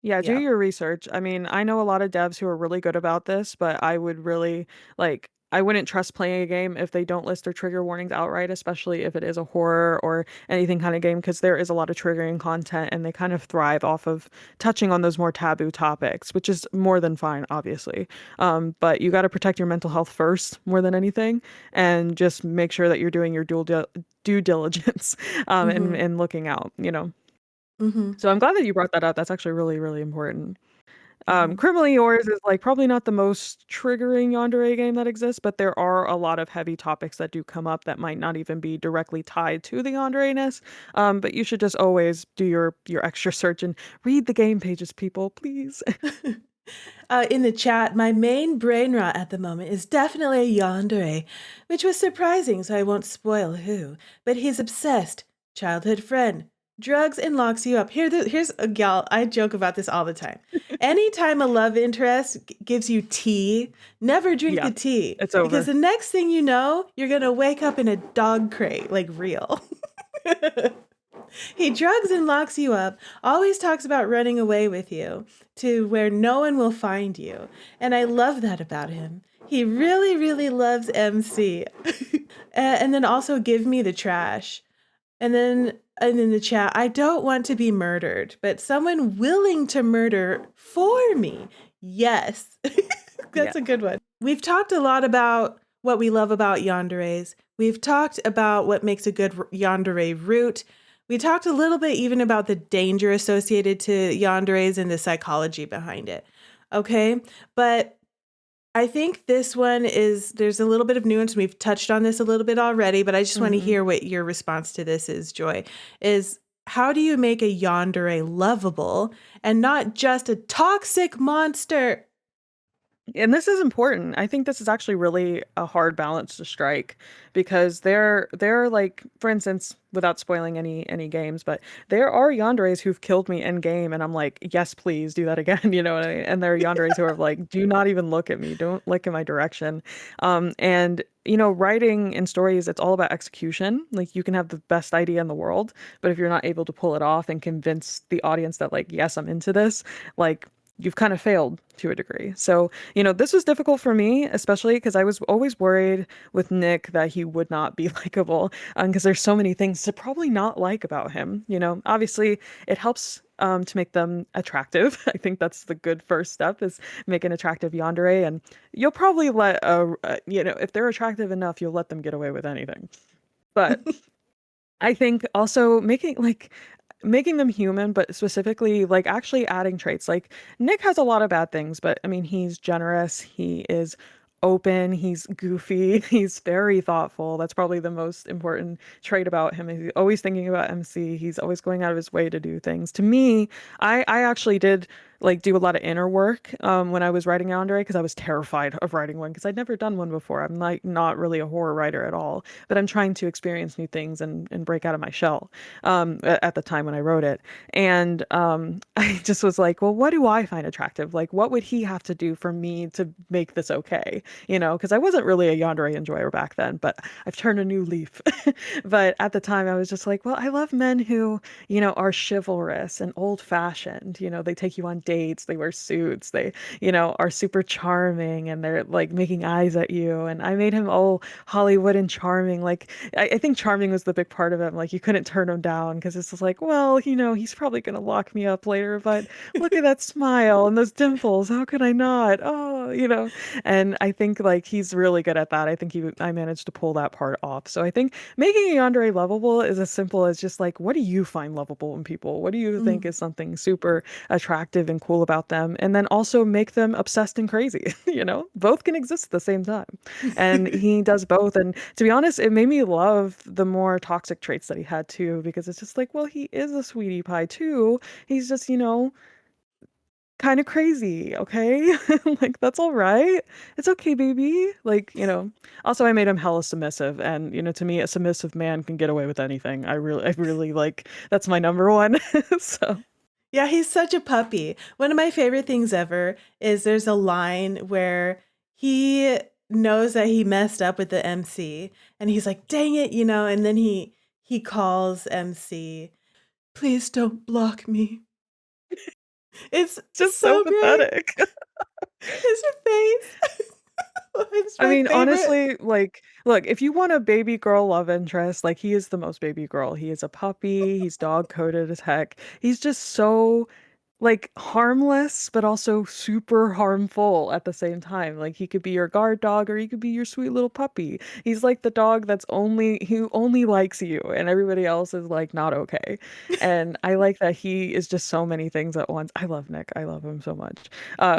Yeah, do Yeah. your research. I mean, I know a lot of devs who are really good about this, but I would really I wouldn't trust playing a game if they don't list their trigger warnings outright, especially if it is a horror or anything kind of game, because there is a lot of triggering content and they kind of thrive off of touching on those more taboo topics, which is more than fine, obviously. But you got to protect your mental health first more than anything, and just make sure that you're doing your due diligence Mm-hmm. and looking out. Mm-hmm. So I'm glad that you brought that up. That's actually really, really important. Mm-hmm. Criminally Yours is like probably not the most triggering yandere game that exists, but there are a lot of heavy topics that do come up that might not even be directly tied to the yandere-ness. But you should just always do your extra search and read the game pages, people, please. In the chat, my main brain rot at the moment is definitely a yandere, which was surprising, so I won't spoil who. But he's obsessed. Childhood friend. Drugs and locks you up. Here's a gal. I joke about this all the time. Anytime a love interest gives you tea, never drink Yeah, the tea, it's because over. the next thing you know, you're gonna wake up in a dog crate, like real. He drugs and locks you up, always talks about running away with you to where no one will find you. And I love that about him. He really, really loves MC. And then also give me the trash. And in the chat, I don't want to be murdered, but someone willing to murder for me. Yes. Yeah. That's a good one. We've talked a lot about what we love about yanderes. We've talked about what makes a good yandere route. We talked a little bit even about the danger associated to yanderes and the psychology behind it. Okay? But I think this one there's a little bit of nuance. We've touched on this a little bit already, but I just want to Hmm. hear what your response to this is, Joy. Is how do you make a yandere lovable and not just a toxic monster? And this is important. I think this is actually really a hard balance to strike because they're like, for instance, without spoiling any games, but there are yanderes who've killed me in game, and I'm like, yes, please do that again. You know what I mean? And there are yanderes who are like, do not even look at me, don't look in my direction. And writing in stories, it's all about execution. Like you can have the best idea in the world, but if you're not able to pull it off and convince the audience that like, yes, I'm into this, like you've kind of failed to a degree. So, this was difficult for me, especially because I was always worried with Nick that he would not be likable, because there's so many things to probably not like about him. Obviously it helps to make them attractive. I think that's the good first step is make an attractive yandere, and you'll probably if they're attractive enough, you'll let them get away with anything. But I think also making them human, but specifically like actually adding traits. Like Nick has a lot of bad things, but I mean, he's generous, he is open, he's goofy, he's very thoughtful. That's probably the most important trait about him. He's always thinking about MC, he's always going out of his way to do things. To me, I actually did like do a lot of inner work when I was writing Yandere because I was terrified of writing one because I'd never done one before. I'm like not really a horror writer at all, but I'm trying to experience new things and break out of my shell at the time when I wrote it. And I just was like, well, what do I find attractive? Like, what would he have to do for me to make this okay? Because I wasn't really a Yandere enjoyer back then, but I've turned a new leaf. But at the time, I was just like, well, I love men who, are chivalrous and old fashioned. They take you on dates, they wear suits, they, are super charming and they're like making eyes at you. And I made him all Hollywood and charming. Like I think charming was the big part of him. Like you couldn't turn him down because it's just like, well, he's probably gonna lock me up later, but look at that smile and those dimples. How could I not? Oh, And I think like he's really good at that. I think I managed to pull that part off. So I think making a yandere lovable is as simple as just like, what do you find lovable in people? What do you think Mm. is something super attractive and cool about them? And then also make them obsessed and crazy. Both can exist at the same time. And he does both. And to be honest, it made me love the more toxic traits that he had too, because it's just like, well, he is a sweetie pie too. He's just, kind of crazy, okay? Like that's all right. It's okay, baby. Like, also I made him hella submissive and, to me a submissive man can get away with anything. I really like that's my number one. So, Yeah, he's such a puppy. One of my favorite things ever is there's a line where he knows that he messed up with the MC and he's like, "Dang it," and then he calls MC, "Please don't block me." It's just so so great. pathetic. His face. It's I my mean, favorite. honestly, like, look, if you want a baby girl love interest, like, he is the most baby girl. He is a puppy. He's dog coated as heck. He's just so, like, harmless, but also super harmful at the same time. Like, he could be your guard dog or he could be your sweet little puppy. He's like the dog who only likes you and everybody else is, like, not okay. And I like that he is just so many things at once. I love Nick. I love him so much.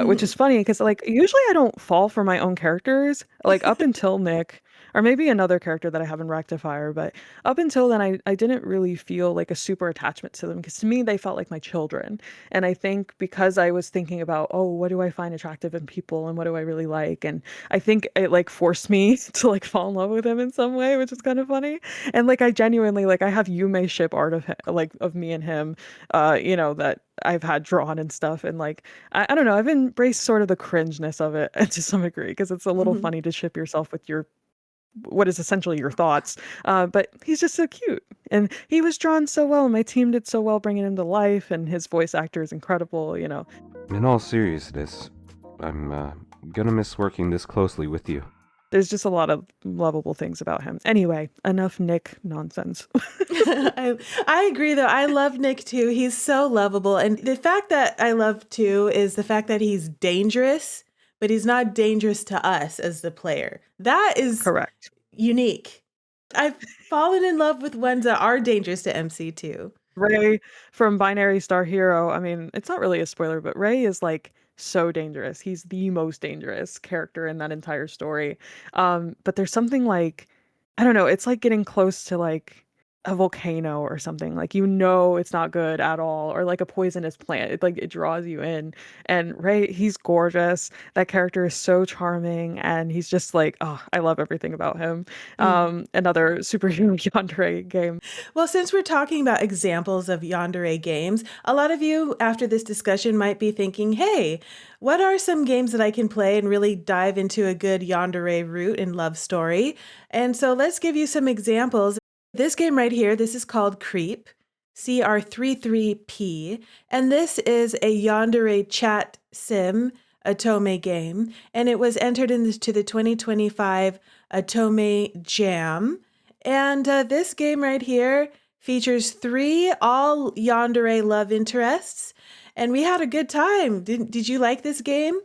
Which is Mhm. funny because, like, usually I don't fall for my own characters, like, up until Nick, or maybe another character that I have in Rectifier, but up until then, I didn't really feel like a super attachment to them because to me, they felt like my children. And I think because I was thinking about, oh, what do I find attractive in people and what do I really like? And I think it like forced me to like fall in love with him in some way, which is kind of funny. And like I genuinely like I have Yume ship art of him, like of me and him, that I've had drawn and stuff. And like I don't know, I've embraced sort of the cringeness of it to some degree because it's a little Mhm. funny to ship yourself with your what is essentially your thoughts. But he's just so cute. And he was drawn so well. My team did so well bringing him to life, and his voice actor is incredible. In all seriousness, I'm gonna miss working this closely with you. There's just a lot of lovable things about him. Anyway, enough Nick nonsense. I agree though. I love Nick too. He's so lovable. And the fact that I love too is the fact that he's dangerous, but he's not dangerous to us as the player. That is Correct. unique. I've fallen in love with ones that are dangerous to MC too. Ray from Binary Star Hero. I mean, it's not really a spoiler, but Ray is like so dangerous. He's the most dangerous character in that entire story. But there's something like, I don't know, it's like getting close to like a volcano or something. Like it's not good at all, or like a poisonous plant. It draws you in. And Ray, he's gorgeous. That character is so charming, and he's just like, oh, I love everything about him. Mm. Another superhero yandere game. Well, since we're talking about examples of yandere games, a lot of you after this discussion might be thinking, hey, what are some games that I can play and really dive into a good yandere route and love story? And so let's give you some examples. This game right here, this is called Creep, CR33P, and this is a yandere chat sim Otome game, and it was entered into the 2025 Otome Jam. And this game right here features 3 all yandere love interests, and we had a good time. Did you like this game?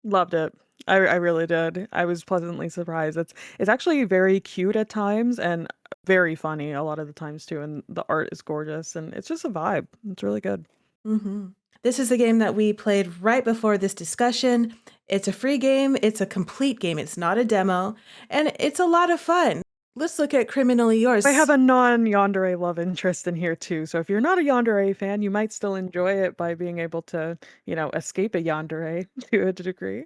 Loved it. I really did. I was pleasantly surprised. It's actually very cute at times and very funny a lot of the times too. And the art is gorgeous and it's just a vibe. It's really good. Hmm. This is the game that we played right before this discussion. It's a free game. It's a complete game. It's not a demo, and it's a lot of fun. Let's look at Criminally I have Yours. a non-yandere love interest in here too. So if you're not a yandere fan, you might still enjoy it by being able to, escape a yandere to a degree.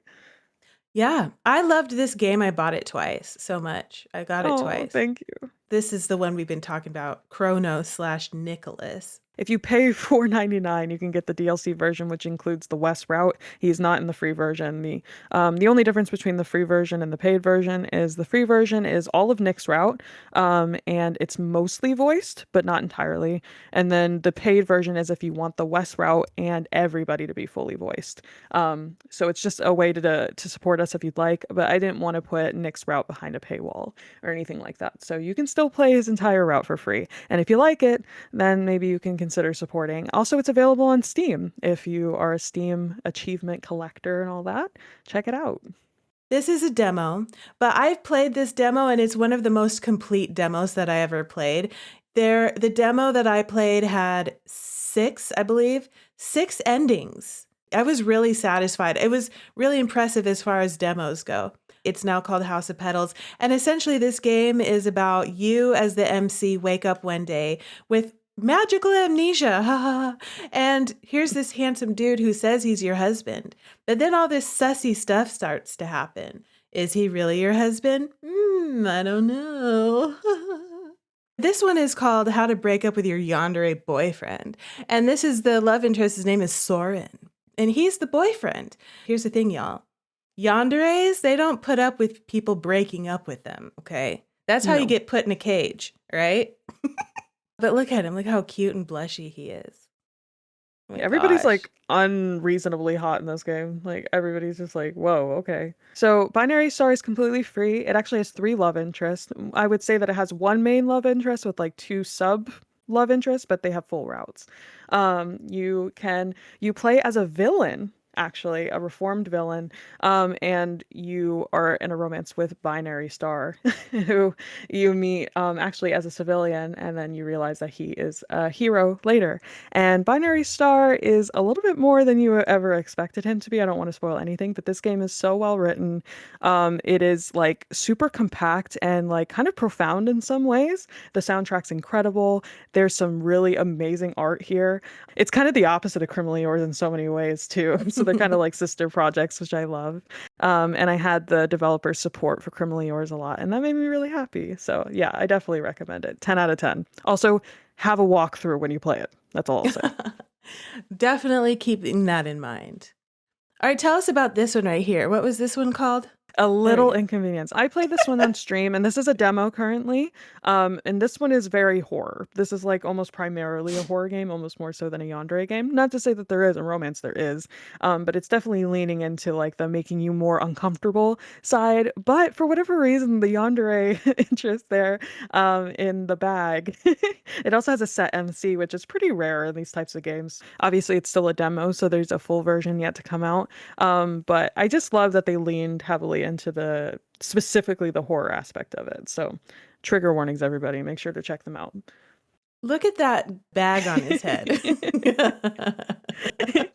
Yeah, I loved this game. I bought it twice so much. I got it Oh, twice. thank you. This is the one we've been talking about, Chrono slash Nicholas. If you pay $4.99, you can get the DLC version, which includes the West route. He's not in the free version. The only difference between the free version and the paid version is the free version is all of Nick's route, and it's mostly voiced, but not entirely. And then the paid version is if you want the West route and everybody to be fully voiced. So it's just a way to support us if you'd like, but I didn't want to put Nick's route behind a paywall or anything like that. So you can still play his entire route for free. And if you like it, then maybe you can consider supporting. Also, it's available on Steam. If you are a Steam achievement collector and all that, check it out. This is a demo, but I've played this demo and it's one of the most complete demos that I ever played. The demo that I played had 6 endings. I was really satisfied. It was really impressive as far as demos go. It's now called House of Petals. And essentially this game is about you as the MC wake up one day with magical amnesia. And here's this handsome dude who says he's your husband. But then all this sussy stuff starts to happen. Is he really your husband? I don't know. This one is called How to Break Up with Your Yandere Boyfriend. And this is the love interest. His name is Soren. And he's the boyfriend. Here's the thing, y'all. Yanderes, they don't put up with people breaking up with them, okay? That's how you get put in a cage, right? But look at him. Look how cute and blushy he is. Oh everybody's like unreasonably hot in this game. Like everybody's just like, whoa, okay. So Binary Star is completely free. It actually has 3 love interests. I would say that it has 1 main love interest with like 2 sub love interests, but they have full routes. You play as a villain, actually, a reformed villain, and you are in a romance with Binary Star, who you meet actually as a civilian, and then you realize that he is a hero later. And Binary Star is a little bit more than you ever expected him to be. I don't want to spoil anything, but this game is so well written. It is like super compact and like kind of profound in some ways. The soundtrack's incredible. There's some really amazing art here. It's kind of the opposite of Criminally Yours in so many ways too. So they're kind of like sister projects, which I love. And I had the developer support for Criminally Yours a lot, and that made me really happy. So yeah, I definitely recommend it. 10 out of 10. Also, have a walkthrough when you play it. That's all I'll say. Definitely keeping that in mind. All right, tell us about this one right here. What was this one called? A Little Inconvenience. I played this one on stream, and this is a demo currently. And this one is very horror. This is like almost primarily a horror game, almost more so than a Yandere game. Not to say that there isn't romance, there is. But it's definitely leaning into like the making you more uncomfortable side. But for whatever reason, the Yandere interest there in the bag. It also has a set MC, which is pretty rare in these types of games. Obviously, it's still a demo, so there's a full version yet to come out. But I just love that they leaned heavily into specifically the horror aspect of it. So trigger warnings, everybody. Make sure to check them out. Look at that bag on his head.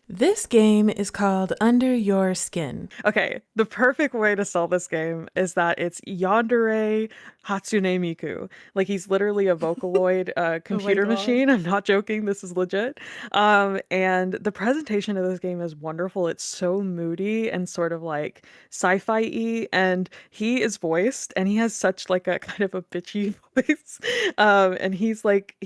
This game is called Under Your Skin. Okay, the perfect way to sell this game is that it's Yandere Hatsune Miku. Like he's literally a Vocaloid computer machine. I'm not joking. This is legit. And the presentation of this game is wonderful. It's so moody and sort of like sci-fi-y, and he is voiced, and he has such like a kind of a bitchy voice. And he's like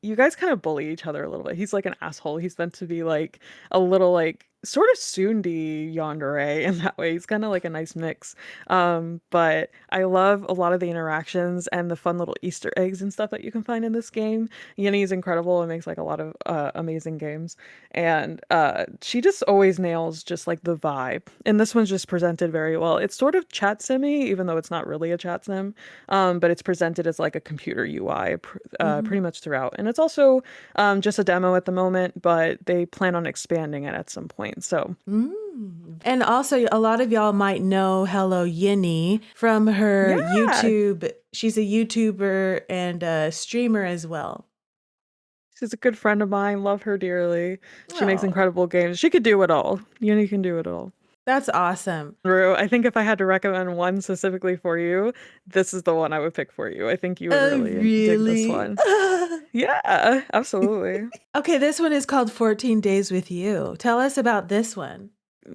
you guys kind of bully each other a little bit. He's like an asshole. He's meant to be like a little like sort of tsundere yandere in that way. He's kind of like a nice mix. But I love a lot of the interactions and the fun little Easter eggs and stuff that you can find in this game. Yinny is incredible and makes like a lot of amazing games. And she just always nails just like the vibe. And this one's just presented very well. It's sort of chat simmy, even though it's not really a chat sim. But it's presented as like a computer UI pretty much throughout. And it's also just a demo at the moment, but they plan on expanding it at some point. So, and also a lot of y'all might know Hello Yinny from her YouTube. She's a YouTuber and a streamer as well. She's a good friend of mine. Love her dearly. She makes incredible games. She could do it all. Yinny can do it all. That's awesome. Rue, I think if I had to recommend one specifically for you, this is the one I would pick for you. I think you would really dig this one. Yeah, absolutely. Okay, this one is called 14 Days with You. Tell us about this one.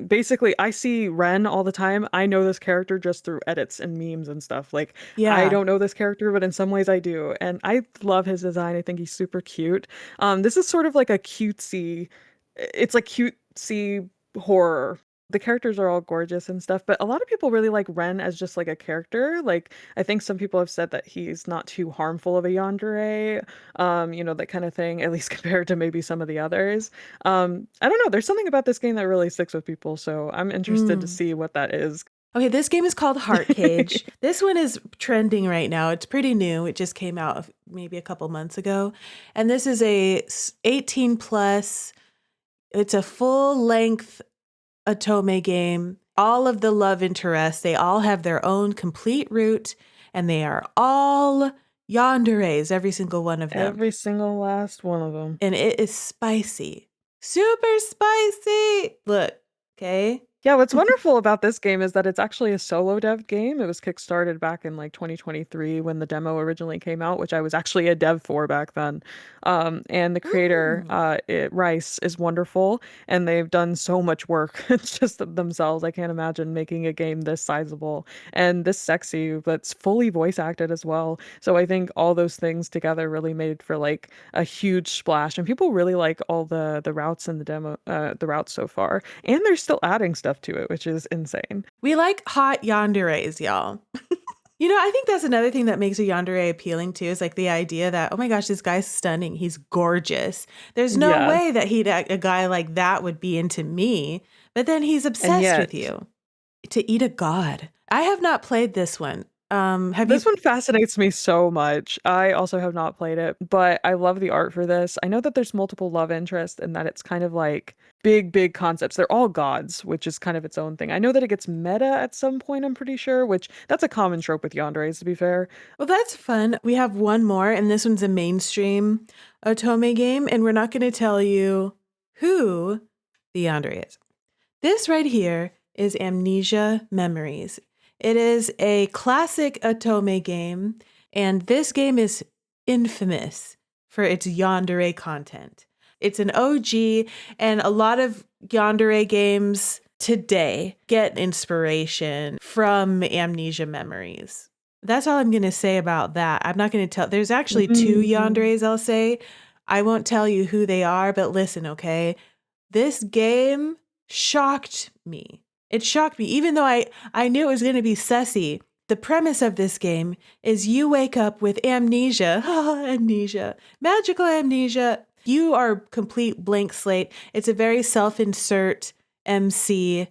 basically I see Ren all the time. I know this character just through edits and memes and stuff. Like I Yeah. don't know this character, but in some ways I do. And I love his design. I think he's super cute. This is sort of like a cutesy, it's like cutesy horror. The characters are all gorgeous and stuff, but a lot of people really like Ren as just like a character. Like I think some people have said that he's not too harmful of a yandere, that kind of thing, at least compared to maybe some of the others. I don't know, there's something about this game that really sticks with people, so I'm interested to Mm. see what that is. Okay, this game is called Heart Cage. This one is trending right now. It's pretty new. It just came out maybe a couple months ago. And this is a 18 plus. It's a full length Otome game. All of the love interests, they all have their own complete route, and they are all yanderes, every single one of them. Every single last one of them. And it is spicy. Super spicy. Look, okay? Yeah, what's wonderful about this game is that it's actually a solo dev game. It was kickstarted back in like 2023 when the demo originally came out, which I was actually a dev for back then. And the creator, Rice, is wonderful, and they've done so much work just themselves. I can't imagine making a game this sizable and this sexy, but it's fully voice acted as well. So I think all those things together really made for like a huge splash, and people really like all the routes in the demo, the routes so far, and they're still adding stuff to it, which is insane. We like hot yanderes, y'all. I think that's another thing that makes a yandere appealing too, is like the idea that, oh my gosh, this guy's stunning. He's gorgeous. There's no Yeah. way that a guy like that would be into me, but then he's obsessed with you. To eat a god. I have not played this one. This one fascinates me so much. I also have not played it, but I love the art for this. I know that there's multiple love interests and that it's kind of like big concepts. They're all gods, which is kind of its own thing. I know that it gets meta at some point, I'm pretty sure, which that's a common trope with yanderes, to be fair. Well, that's fun. We have one more, and this one's a mainstream Otome game, and we're not going to tell you who the yandere is. This right here is Amnesia Memories. It is a classic Otome game, and this game is infamous for its yandere content. It's an OG, and a lot of yandere games today get inspiration from Amnesia Memories. That's all I'm going to say about that. I'm not going to tell. There's actually two yanderes, I'll say. I won't tell you who they are, but listen, okay? This game shocked me. It shocked me, even though I knew it was going to be sussy. The premise of this game is you wake up with amnesia. Amnesia. Magical amnesia. You are complete blank slate. It's a very self-insert MC.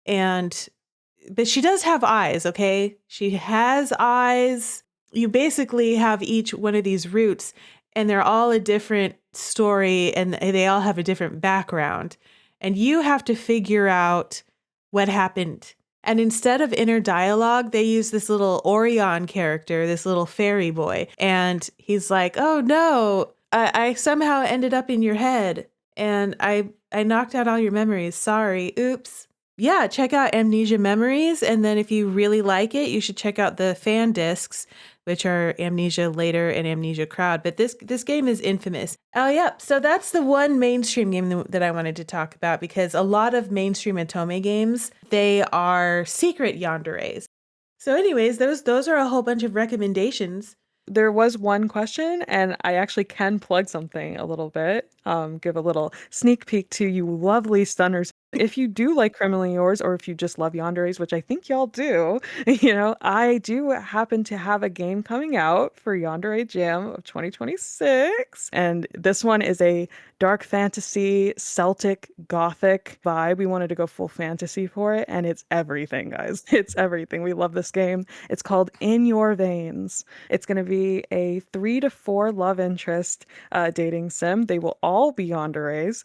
But she does have eyes, okay? She has eyes. You basically have each one of these roots, and they're all a different story, and they all have a different background. And you have to figure out what happened. And instead of inner dialogue, they use this little Orion character, this little fairy boy. And he's like, oh no, I somehow ended up in your head. And I knocked out all your memories. Sorry. Oops. Yeah, check out Amnesia Memories. And then if you really like it, you should check out the fan discs, which are Amnesia Later and Amnesia Crowd. But this game is infamous. Oh, yep. So that's the one mainstream game that I wanted to talk about, because a lot of mainstream Otome games, they are secret yanderes. So anyways, those are a whole bunch of recommendations. There was one question, and I actually can plug something a little bit, give a little sneak peek to you lovely stunners. If you do like Criminally Yours, or if you just love yanderes, which I think y'all do, I do happen to have a game coming out for Yandere Jam of 2026. And this one is a dark fantasy, Celtic, Gothic vibe. We wanted to go full fantasy for it, and it's everything, guys. It's everything. We love this game. It's called In Your Veins. It's going to be a 3 to 4 love interest dating sim. They will all be yanderes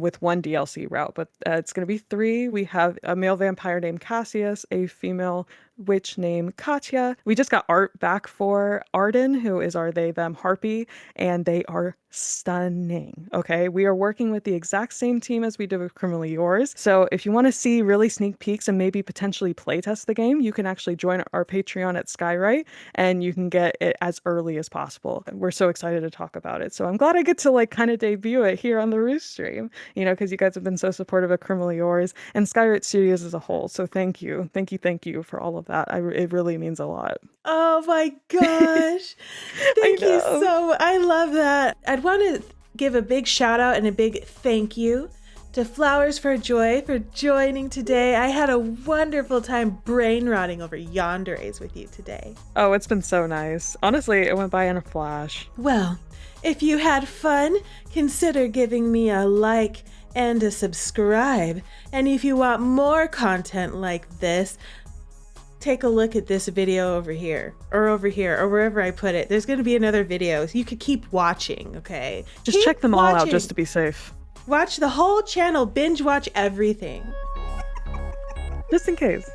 with one DLC route, but it's going to be 3. We have a male vampire named Cassius, a female witch named Katya. We just got art back for Arden, who is our they them harpy, and they are stunning. Okay, we are working with the exact same team as we did with Criminally Yours. So if you want to see really sneak peeks and maybe potentially playtest the game, you can actually join our Patreon at Skywrite and you can get it as early as possible. We're so excited to talk about it. So I'm glad I get to like kind of debut it here on the Roost stream, you know, because you guys have been so supportive of Criminally Yours and Skywrite Studios as a whole. So thank you for all of that. It really means a lot. Oh my gosh. Thank you so much. I love that. I'd want to give a big shout out and a big thank you to Flowers for Joy for joining today. I had a wonderful time brain rotting over yanderes with you today. Oh, it's been so nice. Honestly, it went by in a flash. Well, if you had fun, consider giving me a like and a subscribe. And if you want more content like this, take a look at this video over here, or wherever I put it. There's going to be another video, so you could keep watching, okay? Just check them all out just to be safe. Watch the whole channel, binge watch everything. Just in case.